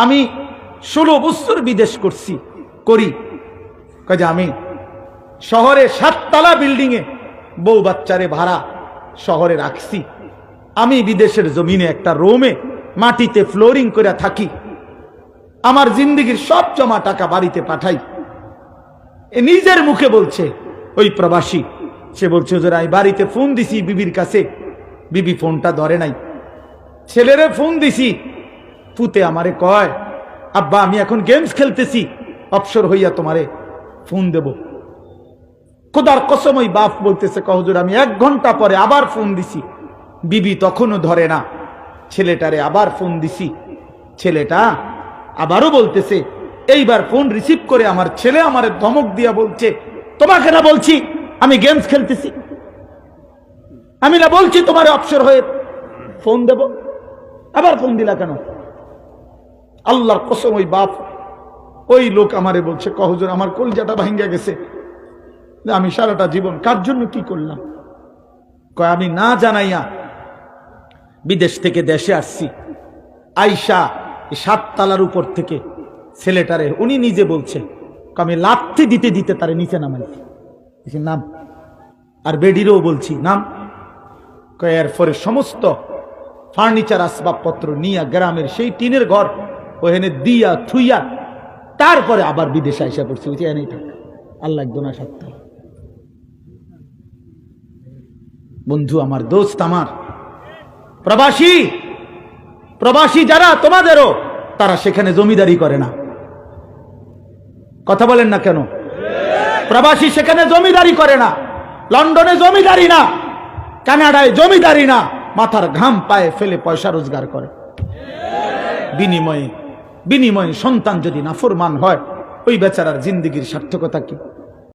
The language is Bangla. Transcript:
আমি 16 বছর বিদেশ করি কাজে আমি শহরে 7 তলা বিল্ডিং এ বউ বাচ্চারে ভাড়া শহরে রাখছি, আমি বিদেশের জমিনে একটা রুমে মাটিতে ফ্লোরিং করে থাকি, আমার জিন্দেগির সব জমা টাকা বাড়িতে পাঠাই। এ নিজের মুখে বলছে, ওই প্রবাসী, সে বলছে যে আমি বাড়িতে ফোন দিছি বিবির কাছে, বিবি ফোনটা ধরে নাই, ছেলেরে ফোন দিছি, পুতে আমারে কয় আব্বা আমি এখন গেমস খেলতেছি, অবসর হইয়া তোমারে ফোন দেব। খোদার কসম ওই বাপ বলতেছে হুজুর আমি 1 ঘন্টা পরে আবার ফোন দিছি, বিবি তখনও ধরে না, ছেলেটারে আবার ফোন দিছি, ছেলেটা আবারও বলতেছে, এইবার ফোন রিসিভ করে আমার ছেলে আমারে ধমক দিয়া বলছে তোমাকে না বলছি আমি গেমস খেলতেছি, আমি না বলছি তোমারে অবসর হয়ে ফোন দেব, আবার ফোন দিলা কেন? আল্লাহর কসম ওই বাপ ওই লোক আমারে বলছে হুজুর আমার কলজাটা ভাঙ্গা গেছে, আমি সারাটা জীবন কার জন্য কি করলাম। কয় আমি না জানাইয়া বিদেশ থেকে দেশে আসছি, আইসা 7 তলার উপর থেকে ছেলেটারে উনি নিজে বলছে আমি লাথি দিতে দিতে তারে নিচে নামাইছি, নাম, আর বেডিরও বলছি নাম। কয় এরপরে সমস্ত ফার্নিচার আসবাবপত্র নিয়া গ্রামের সেই টিনের ঘর ওখানে দিয়া থুইয়া তারপরে আবার বিদেশে আইসা পড়ছি, এনেই থাক আল্লাহ একদম না 7 তলা। বন্ধু আমার, দোস্ত আমার, প্রবাসী যারা তোমাদেরও, তারা সেখানে জমিদারি করে না, কথা বলেন না কেন? প্রবাসী সেখানে জমিদারি করে না, লন্ডনে জমিদারি না, কানাডায় জমিদারি না, মাথার ঘাম পায়ে ফেলে পয়সা রোজগার করে, বিনিময়ে সন্তান যদি নাফরমান হয় ওই বেচারার জিন্দেগির সার্থকতা কি?